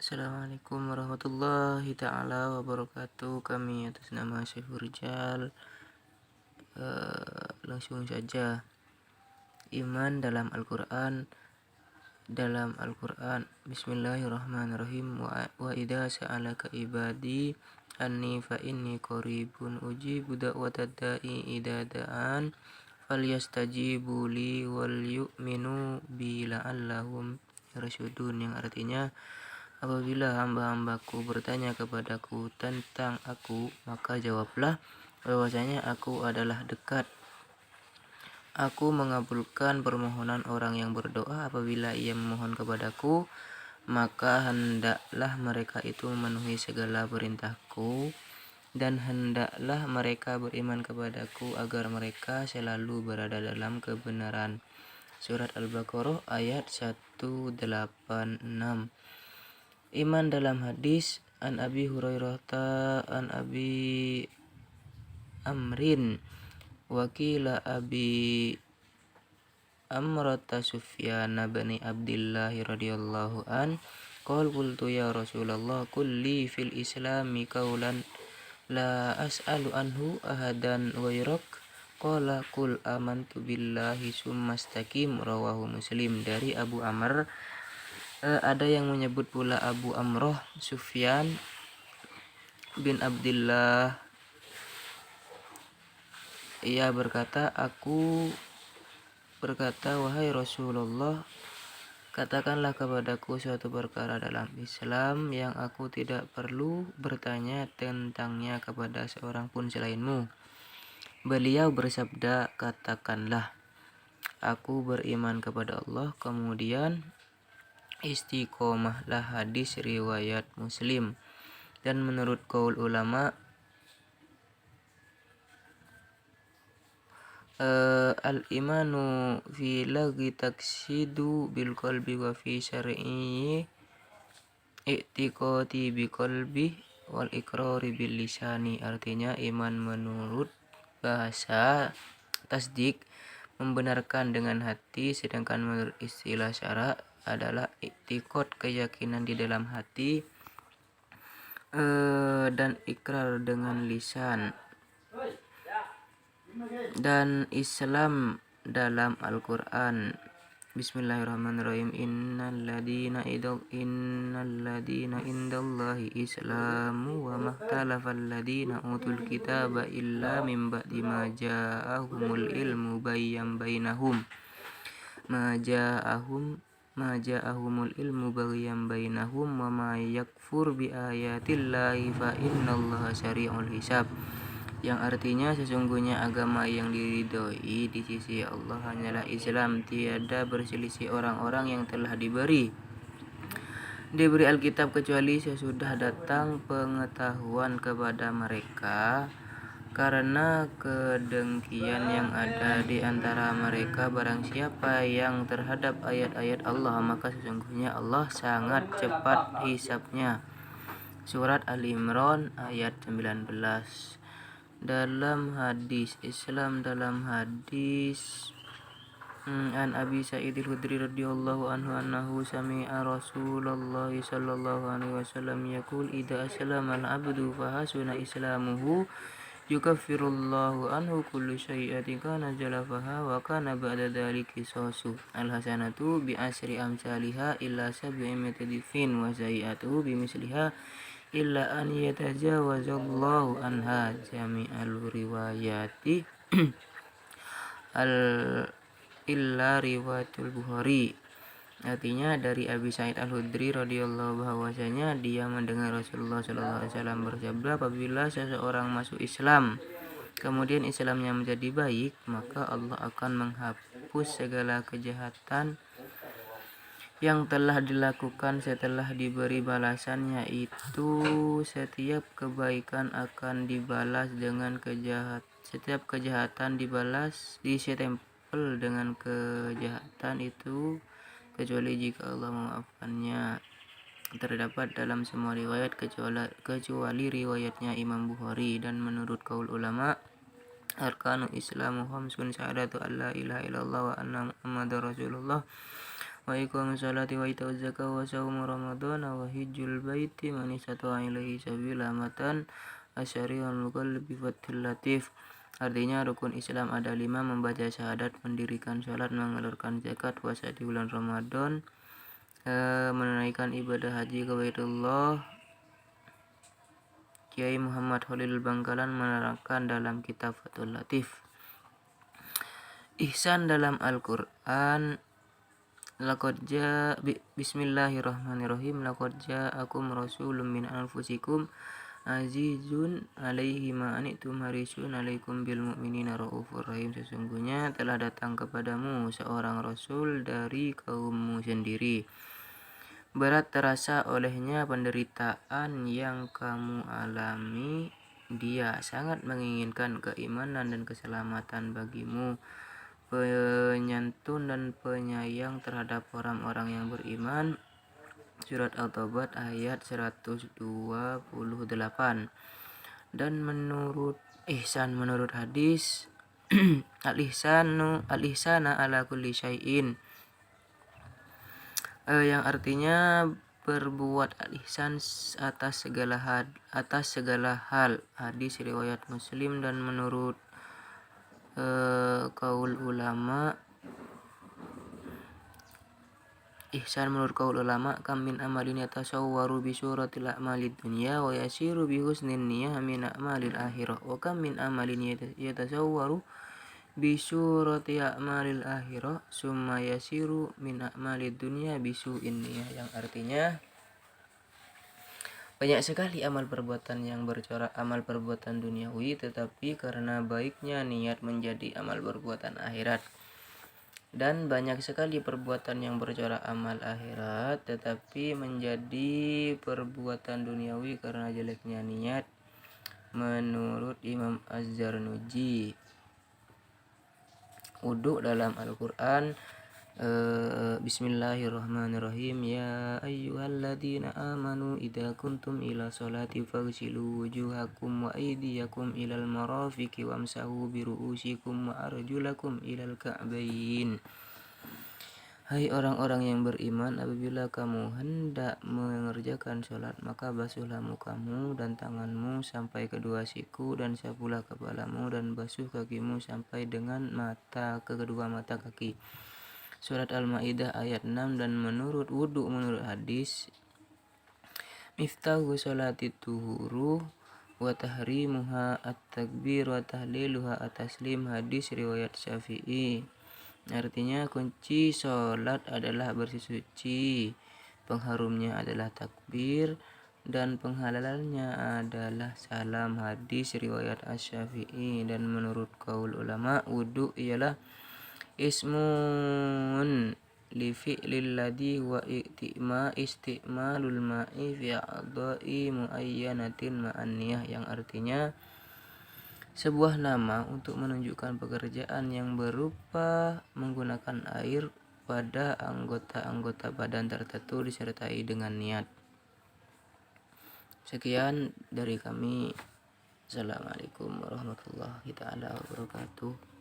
Assalamualaikum warahmatullahi ta'ala wabarakatuh. Kami atas nama Syaiful Rijal langsung saja. Iman dalam Al-Quran. Bismillahirrahmanirrahim. Wa idza sa'alaka ibadi anni fa inni qaribun ujibu da'watad da'i idza da'an falyastajibu li wal yu'minu bi la'allahum yarshudun, yang artinya, apabila hamba-hambaku bertanya kepadaku tentang aku, maka jawablah bahwasanya aku adalah dekat. Aku mengabulkan permohonan orang yang berdoa apabila ia memohon kepadaku, maka hendaklah mereka itu memenuhi segala perintahku, dan hendaklah mereka beriman kepadaku agar mereka selalu berada dalam kebenaran. Surat Al-Baqarah ayat 186. Iman dalam hadis. An Abi Hurairah an Abi Amrin wakila Abi Amrata Sufyan bin Abdillah radhiyallahu an qultu ya Rasulullah kulli fil islami qaulan la as'alu anhu ahadan ghairak qala qul amantu billahi summastaqim, rawahu Muslim. Dari Abu Amr, ada yang menyebut pula Abu Amroh Sufyan bin Abdillah. Ia berkata, aku berkata, wahai Rasulullah, katakanlah kepadaku suatu perkara dalam Islam yang aku tidak perlu bertanya tentangnya kepada seorang pun selainmu. Beliau bersabda, katakanlah, aku beriman kepada Allah, kemudian istiqomahlah. Hadis riwayat Muslim. Dan menurut qaul ulama, al-imanu fi lagi taksidu bil qalbi wa fi syar'i i'tiqadi bi qalbi wal iqrari bil lisani. Artinya, iman menurut bahasa tasdik, membenarkan dengan hati, sedangkan menurut istilah syara adalah i'tiqad, keyakinan di dalam hati, dan ikrar dengan lisan. Dan Islam dalam Al-Quran. Bismillahirrahmanirrahim. Innalladzina indallahi islamu wa mahtalafal ladzina utul kitaba illa min ba'di ma ja'ahumul ilmu bayyam bainahum ma ja'ahumul ilmu baghyan bainahum wa ma yakfur bi ayatillahi fa innallaha syari'ul hisab, yang artinya, sesungguhnya agama yang diridhoi di sisi Allah hanyalah Islam. Tiada berselisih orang-orang yang telah diberi Alkitab kecuali sesudah datang pengetahuan kepada mereka. Karena kedengkian yang ada di antara mereka, barang siapa yang terhadap ayat-ayat Allah, maka sesungguhnya Allah sangat cepat hisabnya. Surat Al-Imran ayat 19. Dalam hadis. Islam dalam hadis. An Abi Sa'id al-Khudri radhiyallahu anhu annahu sami'a Rasulullah sallallahu alaihi wasallam yaqul idza aslama al-'abdu fa hasuna islamuhu yukaffirullahu anhu kullu syai'atin kana jalafaha wa kana ba'da dzalika qisasu. Al-hasanatu bi asri amsalha illa sab'imi'ati dhifin wa sayyi'atu bi misliha illa an yatajawazallahu anha. Jami'al riwayati illa riwayatul Bukhari. Artinya, dari Abi Sa'id al-Khudri radhiyallahu bahwasanya dia mendengar Rasulullah sallallahu alaihi wasallam bersabda, apabila seseorang masuk Islam kemudian Islamnya menjadi baik, maka Allah akan menghapus segala kejahatan yang telah dilakukan setelah diberi balasan, yaitu setiap kebaikan akan dibalas dengan setiap kejahatan disestempel dengan kejahatan itu, kecuali jika Allah memaafkannya. Terdapat dalam semua riwayat kecuali riwayatnya Imam Bukhari. Dan menurut qaul ulama, arkanu islamu khamsun syahadatu alla ilaha illallah wa anna muhammadar rasulullah wa iqamus sholati wa itauz zakati wa shaumu ramadhana wa hijjul baiti man istata'a ilaihi sabila matan asyari'ul muqallib fathil latif. Artinya rukun Islam ada 5: membaca syahadat, mendirikan sholat, mengeluarkan zakat, puasa di bulan Ramadan, menunaikan ibadah haji ke Baitullah. Kiai Muhammad Khalil Bangkalan menerangkan dalam kitab Fathul Latif. Ihsan dalam Al-Quran. Bismillahirrahmanirrahim. Laqad ja'akum rasulun min anfusikum azizun alaihi ma anittum harisun alaikum bil mu'minina raufur rahim. Sesungguhnya telah datang kepadamu seorang rasul dari kaummu sendiri. Berat terasa olehnya penderitaan yang kamu alami. Dia sangat menginginkan keimanan dan keselamatan bagimu, penyantun dan penyayang terhadap orang-orang yang beriman. Surat At-Taubat ayat 128. Dan menurut hadis al-ihsana ala kulli syai'in, yang artinya berbuat al-ihsan atas segala hal. Hadis riwayat Muslim. Dan menurut kaul ulama, ihsan menurut kaul ulama, kam min amalin yatasawwaru bi suratil a'malid dunya wa yasiru bi husnin niyyah min a'malil akhirah, wa kam min amalin yatasawwaru bi surati a'malil akhirah summa yasiru min a'malid dunya bi su'in niyyah. Yang artinya banyak sekali amal perbuatan yang bercorak amal perbuatan duniawi, tetapi karena baiknya niat menjadi amal perbuatan akhirat. Dan banyak sekali perbuatan yang bercorak amal akhirat tetapi menjadi perbuatan duniawi karena jeleknya niat, menurut Imam Az-Zarnuji. Wudhu dalam Al-Quran. Bismillahirrahmanirrahim. Ya ayyuhalladzina amanu idza kuntum ila sholati faghsilu wujuhakum wa aydiyakum ilal marafiqi wamsahu bi ru'usikum wa arjulakum ilal ka'bayn. Hai orang-orang yang beriman, apabila kamu hendak mengerjakan sholat, maka basuhlah mukamu dan tanganmu sampai kedua siku, dan sapulah kepalamu, dan basuh kakimu sampai dengan kedua mata kaki. Surat Al-Maidah ayat 6. Dan menurut hadis, miftahu sholati tuhuru wa tahrimuha at-takbir wa tahliluha at-taslim. Hadis riwayat Syafi'i. Artinya kunci sholat adalah bersih suci, pengharumnya adalah takbir, dan penghalalannya adalah salam. Hadis riwayat Asy-Syafi'i. Dan menurut kaul ulama, wudhu ialah ismun li fi'lil ladhi wa isti'malul ma'i fi a'dha'i muayyanatin ma'an niyah. Yang artinya sebuah nama untuk menunjukkan pekerjaan yang berupa menggunakan air pada anggota-anggota badan tertentu disertai dengan niat. Sekian dari kami. Assalamualaikum warahmatullahi wabarakatuh.